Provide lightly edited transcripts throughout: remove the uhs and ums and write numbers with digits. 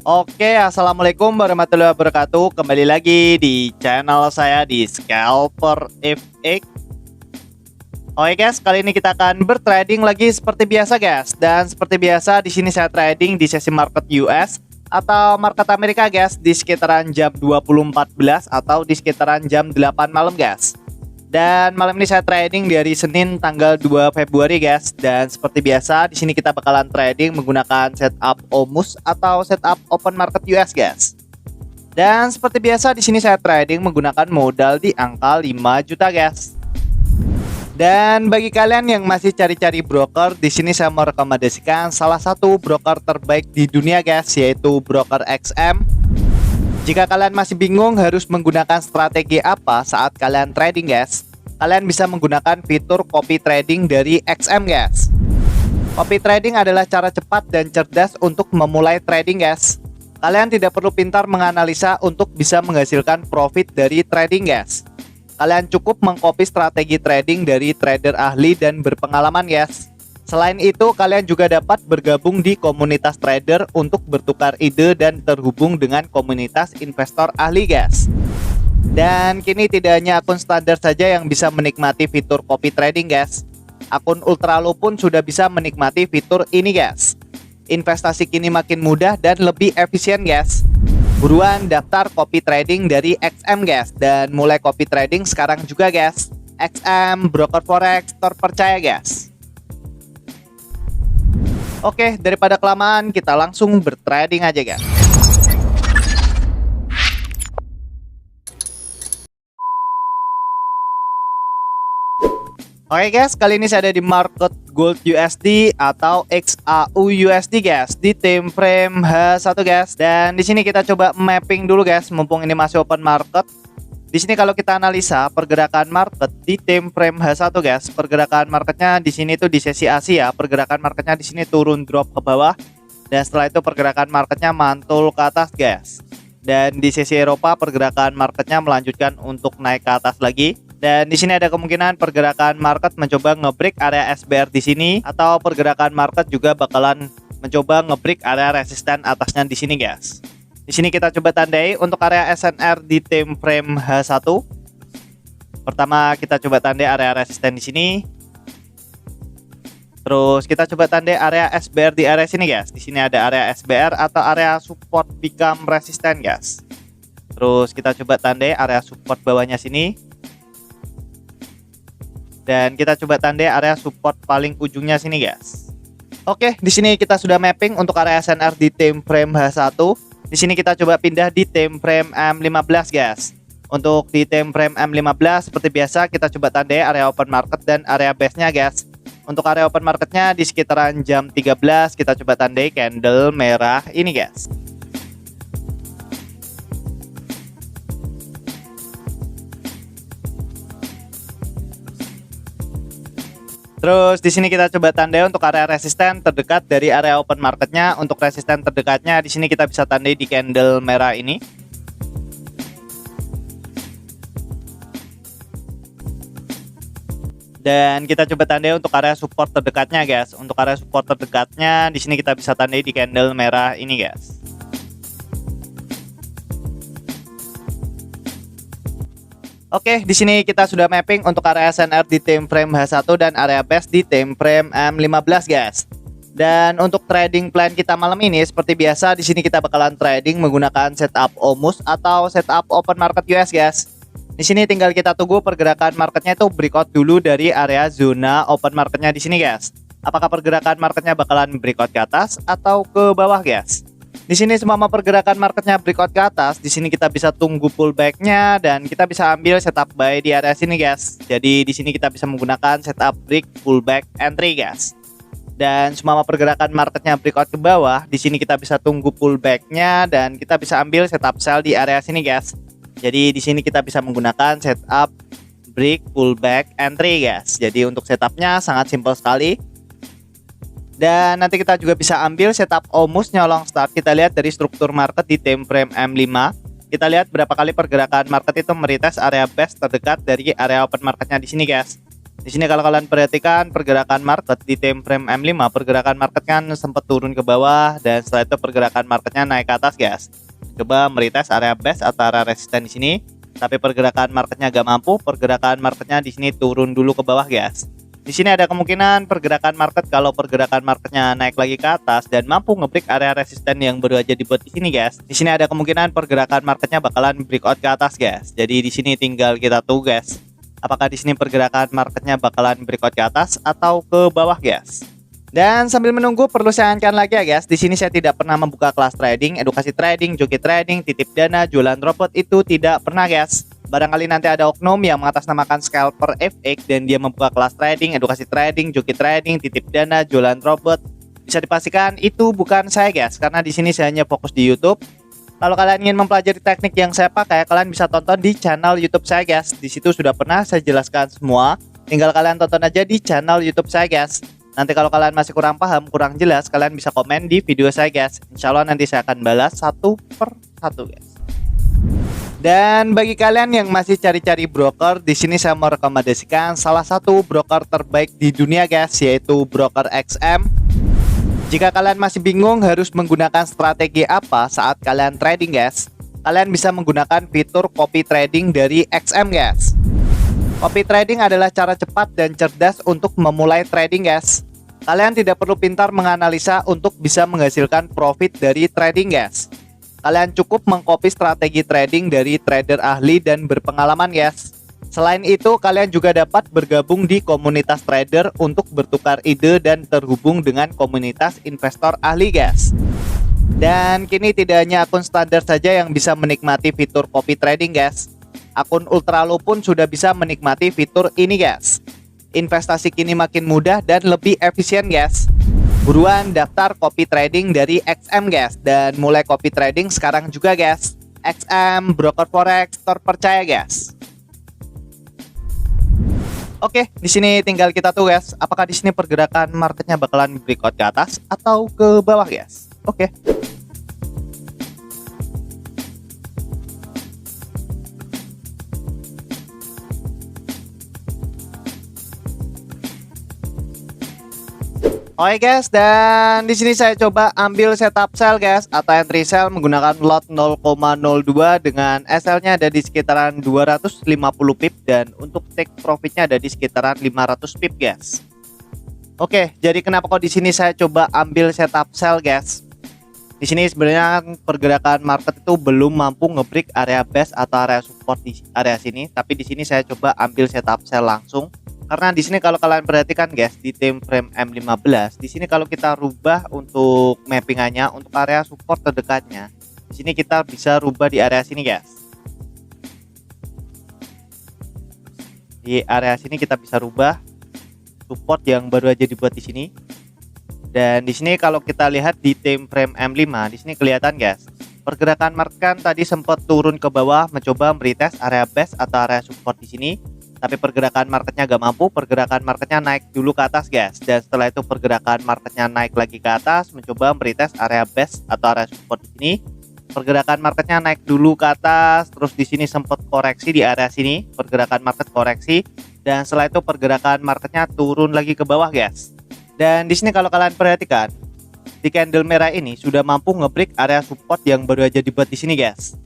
Oke, assalamualaikum warahmatullahi wabarakatuh. Kembali lagi di channel saya di Scalper FX. Oke guys, kali ini kita akan bertrading lagi seperti biasa guys. Dan seperti biasa di sini saya trading di sesi market US atau market Amerika guys di sekitaran jam 20.14 atau di sekitaran jam 8 malam guys. Dan malam ini saya trading di hari Senin tanggal 2 Februari guys. Dan seperti biasa di sini kita bakalan trading menggunakan setup OMUS atau setup open market US guys. Dan seperti biasa di sini saya trading menggunakan modal di angka 5 juta guys. Dan bagi kalian yang masih cari-cari broker, di sini saya mau rekomendasikan salah satu broker terbaik di dunia guys, yaitu broker XM. Jika kalian masih bingung harus menggunakan strategi apa saat kalian trading guys, kalian bisa menggunakan fitur copy trading dari XM guys. Copy trading adalah cara cepat dan cerdas untuk memulai trading guys. Kalian tidak perlu pintar menganalisa untuk bisa menghasilkan profit dari trading guys. Kalian cukup mengcopy strategi trading dari trader ahli dan berpengalaman guys. Selain itu, kalian juga dapat bergabung di komunitas trader untuk bertukar ide dan terhubung dengan komunitas investor ahli guys. Dan kini tidak hanya akun standar saja yang bisa menikmati fitur copy trading guys. Akun ultralow pun sudah bisa menikmati fitur ini guys. Investasi kini makin mudah dan lebih efisien guys. Buruan daftar copy trading dari XM guys, dan mulai copy trading sekarang juga guys. XM broker forex terpercaya guys. Oke, daripada kelamaan kita langsung bertrading aja guys. Oke guys, kali ini saya ada di market gold USD atau XAU USD guys di time frame H1 guys. Dan di sini kita coba mapping dulu guys, mumpung ini masih open market. Di sini kalau kita analisa pergerakan market di time frame H1 guys, pergerakan marketnya di sini tuh di sesi Asia, pergerakan marketnya di sini turun drop ke bawah, dan setelah itu pergerakan marketnya mantul ke atas guys. Dan di sesi Eropa pergerakan marketnya melanjutkan untuk naik ke atas lagi. Dan di sini ada kemungkinan pergerakan market mencoba ngebreak area SBR di sini, atau pergerakan market juga bakalan mencoba ngebreak area resisten atasnya di sini guys. Di sini kita coba tandai untuk area SNR di time frame H1. Pertama kita coba tandai area resisten di sini. Terus kita coba tandai area SBR di area sini guys. Di sini ada area SBR atau area support become resisten guys. Terus kita coba tandai area support bawahnya sini. Dan kita coba tandai area support paling ujungnya sini guys. Oke, di sini kita sudah mapping untuk area SNR di time frame H1. Di sini kita coba pindah di time frame M15 guys. Untuk di time frame M15 seperti biasa kita coba tandai area open market dan area base-nya guys. Untuk area open marketnya di sekitaran jam 13 kita coba tandai candle merah ini guys. Terus di sini kita coba tandai untuk area resisten terdekat dari area open marketnya. Untuk resisten terdekatnya di sini kita bisa tandai di candle merah ini. Dan kita coba tandai untuk area support terdekatnya guys. Untuk area support terdekatnya di sini kita bisa tandai di candle merah ini guys. Oke, di sini kita sudah mapping untuk area SNR di time frame H1 dan area base di time frame M15 guys. Dan untuk trading plan kita malam ini seperti biasa di sini kita bakalan trading menggunakan setup OMUS atau setup open market US guys. Di sini tinggal kita tunggu pergerakan marketnya itu breakout dulu dari area zona open marketnya di sini guys. Apakah pergerakan marketnya bakalan breakout ke atas atau ke bawah guys? Di sini selama pergerakan marketnya breakout ke atas, di sini kita bisa tunggu pullbacknya dan kita bisa ambil setup buy di area sini guys. Jadi di sini kita bisa menggunakan setup break, pullback, entry guys. Dan selama pergerakan marketnya breakout ke bawah, di sini kita bisa tunggu pullbacknya dan kita bisa ambil setup sell di area sini guys. Jadi di sini kita bisa menggunakan setup break, pullback, entry guys. Jadi untuk setupnya sangat simpel sekali. Dan nanti kita juga bisa ambil setup OMUS nyolong start. Kita lihat dari struktur market di time frame M5. Kita lihat berapa kali pergerakan market itu meretest area base terdekat dari area open marketnya di sini guys. Di sini kalau kalian perhatikan pergerakan market di time frame M5, pergerakan market kan sempat turun ke bawah dan setelah itu pergerakan marketnya naik ke atas, guys. Coba meretest area base atau area resisten di sini, tapi pergerakan marketnya gak mampu, pergerakan marketnya di sini turun dulu ke bawah, guys. Di sini ada kemungkinan pergerakan market kalau pergerakan marketnya naik lagi ke atas dan mampu nge-break area resisten yang baru aja dibuat di sini, guys. Di sini ada kemungkinan pergerakan marketnya bakalan breakout ke atas, guys. Jadi di sini tinggal kita tunggu, guys. Apakah di sini pergerakan marketnya bakalan breakout ke atas atau ke bawah, guys? Dan sambil menunggu perlu saya ingatkan lagi ya, guys. Di sini saya tidak pernah membuka kelas trading, edukasi trading, joki trading, titip dana, jualan robot itu tidak pernah, guys. Barangkali nanti ada oknum yang mengatasnamakan scalper FX dan dia membuka kelas trading, edukasi trading, joki trading, titip dana, jualan robot. Bisa dipastikan itu bukan saya, guys. Karena di sini saya hanya fokus di YouTube. Kalau kalian ingin mempelajari teknik yang saya pakai, kalian bisa tonton di channel YouTube saya, guys. Di situ sudah pernah saya jelaskan semua. Tinggal kalian tonton aja di channel YouTube saya, guys. Nanti kalau kalian masih kurang paham, kurang jelas, kalian bisa komen di video saya, guys. Insya Allah nanti saya akan balas satu per satu, guys. Dan bagi kalian yang masih cari-cari broker, di sini saya merekomendasikan salah satu broker terbaik di dunia, guys, yaitu broker XM. Jika kalian masih bingung harus menggunakan strategi apa saat kalian trading, guys, kalian bisa menggunakan fitur copy trading dari XM, guys. Copy trading adalah cara cepat dan cerdas untuk memulai trading, guys. Kalian tidak perlu pintar menganalisa untuk bisa menghasilkan profit dari trading, guys. Kalian cukup mengcopy strategi trading dari trader ahli dan berpengalaman, guys. Selain itu, kalian juga dapat bergabung di komunitas trader untuk bertukar ide dan terhubung dengan komunitas investor ahli, guys. Dan kini tidak hanya akun standar saja yang bisa menikmati fitur copy trading, guys. Akun ultra low pun sudah bisa menikmati fitur ini, guys. Investasi kini makin mudah dan lebih efisien, guys. Buruan daftar copy trading dari XM, guys, dan mulai copy trading sekarang juga, guys. XM broker forex terpercaya, guys. Oke, di sini tinggal kita tuh, guys. Apakah di sini pergerakan marketnya bakalan breakout ke atas atau ke bawah, guys? Oke. Oke, guys, dan di sini saya coba ambil setup sell, guys, atau entry sell menggunakan lot 0,02 dengan SL-nya ada di sekitaran 250 pip dan untuk take profitnya ada di sekitaran 500 pip, guys. Oke, jadi kenapa kok di sini saya coba ambil setup sell, guys? Di sini sebenarnya pergerakan market itu belum mampu nge-break area base atau area support di area sini, tapi di sini saya coba ambil setup sell langsung. Karena di sini kalau kalian perhatikan, guys, di time frame M15, di sini kalau kita rubah untuk mappingannya untuk area support terdekatnya, di sini kita bisa rubah di area sini, guys. Di area sini kita bisa rubah support yang baru aja dibuat di sini. Dan di sini kalau kita lihat di time frame M5, di sini kelihatan, guys, pergerakan market kan tadi sempat turun ke bawah mencoba meretest area base atau area support di sini. Tapi pergerakan marketnya gak mampu, pergerakan marketnya naik dulu ke atas, guys. Dan setelah itu pergerakan marketnya naik lagi ke atas, mencoba meretest area base atau area support di sini. Pergerakan marketnya naik dulu ke atas, terus di sini sempat koreksi di area sini, pergerakan market koreksi. Dan setelah itu pergerakan marketnya turun lagi ke bawah, guys. Dan di sini kalau kalian perhatikan, di candle merah ini sudah mampu nge-break area support yang baru aja dibuat di sini, guys.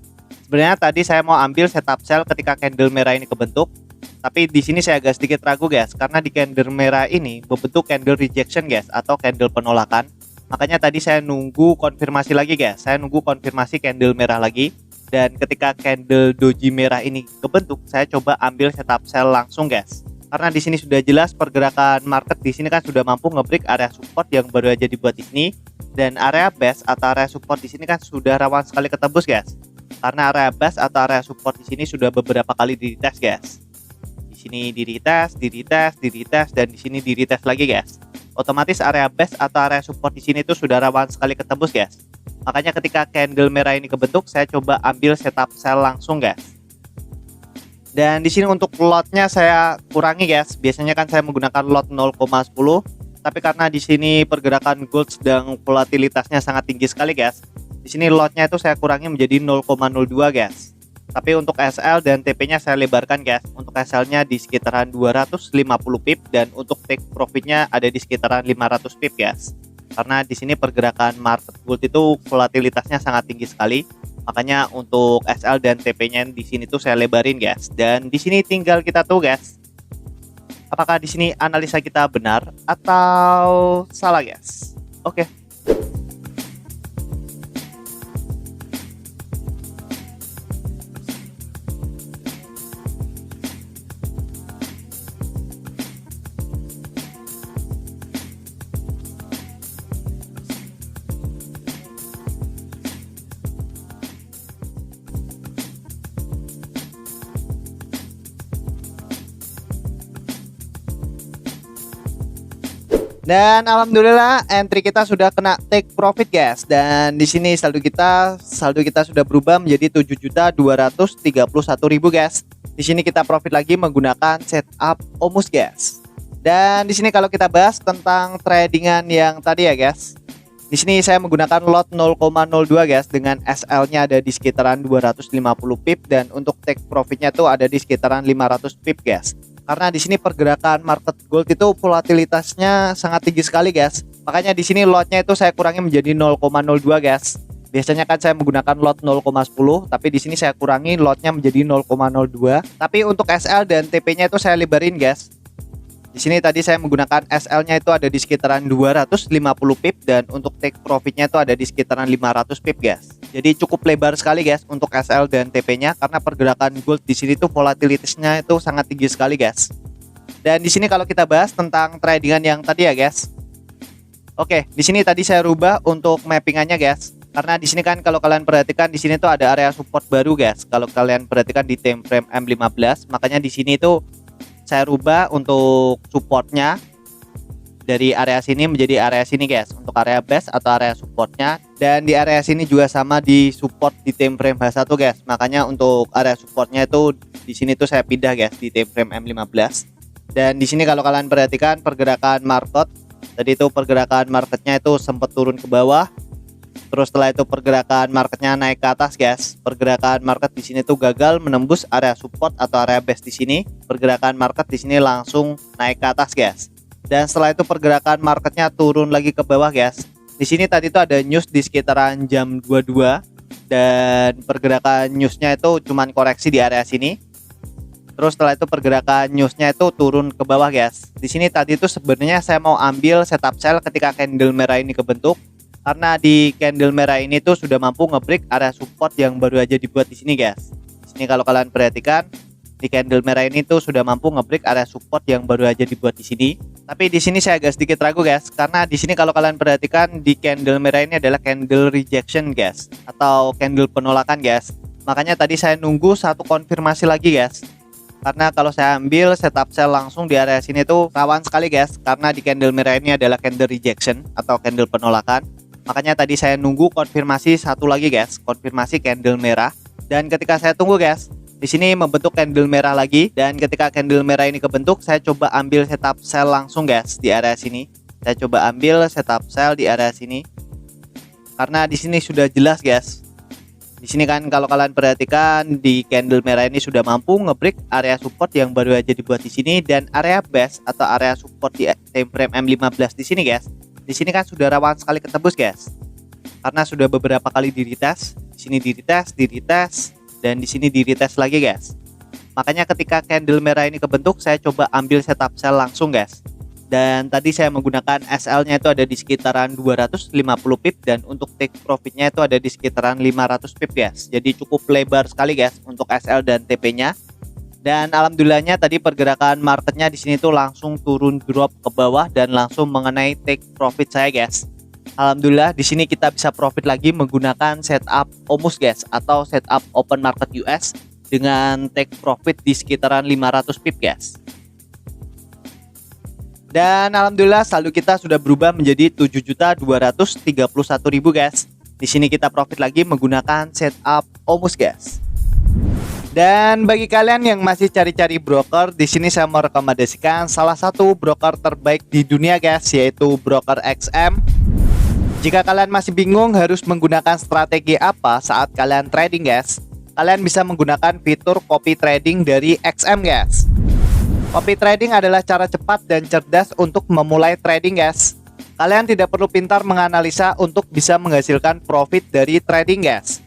Sebenarnya tadi saya mau ambil setup sell ketika candle merah ini kebentuk. Tapi di sini saya agak sedikit ragu, guys, karena di candle merah ini berbentuk candle rejection, guys, atau candle penolakan. Makanya tadi saya nunggu konfirmasi lagi, guys. Saya nunggu konfirmasi candle merah lagi. Dan ketika candle doji merah ini kebentuk, saya coba ambil setup sell langsung, guys. Karena di sini sudah jelas pergerakan market di sini kan sudah mampu nge-break area support yang baru aja dibuat di sini. Dan area base atau area support di sini kan sudah rawan sekali ketembus, guys. Karena area base atau area support di sini sudah beberapa kali di-retest, guys. Di sini di-retest, dan di sini di-retest lagi, guys. Otomatis area base atau area support di sini tuh sudah rawan sekali ketembus, guys. Makanya ketika candle merah ini kebentuk, saya coba ambil setup sell langsung, guys. Dan di sini untuk lotnya saya kurangi, guys. Biasanya kan saya menggunakan lot 0,10, tapi karena di sini pergerakan gold sedang volatilitasnya sangat tinggi sekali, guys. Di sini lotnya itu saya kurangi menjadi 0,02, guys. Tapi untuk SL dan TP-nya saya lebarkan guys. Untuk SL-nya di sekitaran 250 pip dan untuk take profitnya ada di sekitaran 500 pip guys. Karena di sini pergerakan market gold itu volatilitasnya sangat tinggi sekali. Makanya untuk SL dan TP-nya di sini tuh saya lebarin guys. Dan di sini tinggal kita tuh guys, apakah di sini analisa kita benar atau salah guys? Oke. Dan alhamdulillah entry kita sudah kena take profit guys. Dan di sini saldo kita sudah berubah menjadi 7.231.000 guys. Di sini kita profit lagi menggunakan setup Omus guys. Dan di sini kalau kita bahas tentang tradingan yang tadi ya guys. Di sini saya menggunakan lot 0,02 guys dengan SL-nya ada di sekitaran 250 pip dan untuk take profitnya tuh ada di sekitaran 500 pip guys. Karena di sini pergerakan market gold itu volatilitasnya sangat tinggi sekali guys. Makanya di sini lotnya itu saya kurangi menjadi 0,02 guys. Biasanya kan saya menggunakan lot 0,10, tapi di sini saya kurangi lotnya menjadi 0,02. Tapi untuk SL dan TP-nya itu saya lebarin guys. Di sini tadi saya menggunakan SL-nya itu ada di sekitaran 250 pip dan untuk take profitnya itu ada di sekitaran 500 pip guys. Jadi cukup lebar sekali guys untuk SL dan TP-nya karena pergerakan gold di sini tuh volatilitasnya itu sangat tinggi sekali guys. Dan di sini kalau kita bahas tentang tradingan yang tadi ya guys. Oke, di sini tadi saya rubah untuk mappingannya guys. Karena di sini kan kalau kalian perhatikan di sini tuh ada area support baru guys. Kalau kalian perhatikan di time frame M15, makanya di sini tuh saya rubah untuk supportnya dari area sini menjadi area sini guys, untuk area base atau area supportnya. Dan di area sini juga sama di support di time frame H1 guys. Makanya untuk area supportnya itu di sini tuh saya pindah guys di time frame M15. Dan di sini kalau kalian perhatikan pergerakan market, tadi itu pergerakan marketnya itu sempat turun ke bawah. Terus setelah itu pergerakan marketnya naik ke atas guys. Pergerakan market di sini tuh gagal menembus area support atau area base di sini. Pergerakan market di sini langsung naik ke atas guys. Dan setelah itu pergerakan marketnya turun lagi ke bawah guys. Di sini tadi tuh ada news di sekitaran jam 22 dan pergerakan newsnya itu cuman koreksi di area sini. Terus setelah itu pergerakan newsnya itu turun ke bawah guys. Di sini tadi itu sebenarnya saya mau ambil setup sell ketika candle merah ini kebentuk. Karena di candle merah ini tuh sudah mampu ngebreak area support yang baru aja dibuat di sini guys. Di sini kalau kalian perhatikan di candle merah ini tuh sudah mampu ngebreak area support yang baru aja dibuat di sini. Tapi di sini saya agak sedikit ragu guys, karena di sini kalau kalian perhatikan di candle merah ini adalah candle rejection guys, atau candle penolakan guys. Makanya tadi saya nunggu satu konfirmasi lagi guys. Karena kalau saya ambil setup sell langsung di area sini tuh rawan sekali guys, karena di candle merah ini adalah candle rejection atau candle penolakan. Makanya tadi saya nunggu konfirmasi satu lagi guys, konfirmasi candle merah. Dan ketika saya tunggu guys, di sini membentuk candle merah lagi. Dan ketika candle merah ini kebentuk, saya coba ambil setup sell langsung guys di area sini. Saya coba ambil setup sell di area sini. Karena di sini sudah jelas guys. Di sini kan kalau kalian perhatikan di candle merah ini sudah mampu ngebreak area support yang baru aja dibuat di sini dan area base atau area support di time frame M15 di sini guys. Di sini kan sudah rawan sekali ketembus guys. Karena sudah beberapa kali di retest, di sini di retest dan di sini di retest lagi guys. Makanya ketika candle merah ini kebentuk, saya coba ambil setup sell langsung guys. Dan tadi saya menggunakan SL-nya itu ada di sekitaran 250 pip dan untuk take profitnya itu ada di sekitaran 500 pip guys. Jadi cukup lebar sekali guys untuk SL dan TP-nya. Dan alhamdulillahnya tadi pergerakan marketnya di sini tuh langsung turun drop ke bawah dan langsung mengenai take profit saya guys. Alhamdulillah di sini kita bisa profit lagi menggunakan setup Omus guys atau setup open market US dengan take profit di sekitaran 500 pip guys. Dan alhamdulillah saldo kita sudah berubah menjadi 7.231.000 guys. Di sini kita profit lagi menggunakan setup Omus guys. Dan bagi kalian yang masih cari-cari broker, di sini saya merekomendasikan salah satu broker terbaik di dunia guys, yaitu Broker XM. Jika kalian masih bingung harus menggunakan strategi apa saat kalian trading guys, kalian bisa menggunakan fitur copy trading dari XM guys. Copy trading adalah cara cepat dan cerdas untuk memulai trading guys. Kalian tidak perlu pintar menganalisa untuk bisa menghasilkan profit dari trading guys.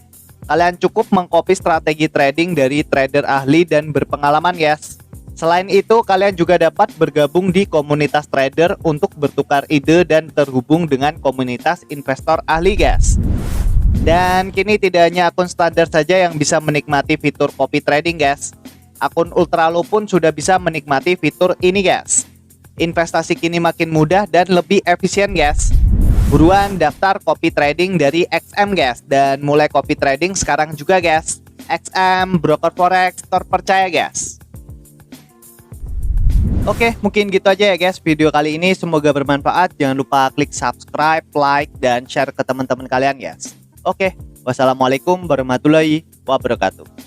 Kalian cukup mengcopy strategi trading dari trader ahli dan berpengalaman guys. Selain itu, kalian juga dapat bergabung di komunitas trader untuk bertukar ide dan terhubung dengan komunitas investor ahli guys. Dan kini tidak hanya akun standar saja yang bisa menikmati fitur copy trading guys. Akun Ultralo pun sudah bisa menikmati fitur ini guys. Investasi kini makin mudah dan lebih efisien guys. Buruan daftar copy trading dari XM guys, dan mulai copy trading sekarang juga guys. XM broker forex terpercaya guys. Oke, mungkin gitu aja ya guys video kali ini, semoga bermanfaat. Jangan lupa klik subscribe, like, dan share ke teman-teman kalian guys. Oke, wassalamualaikum warahmatullahi wabarakatuh.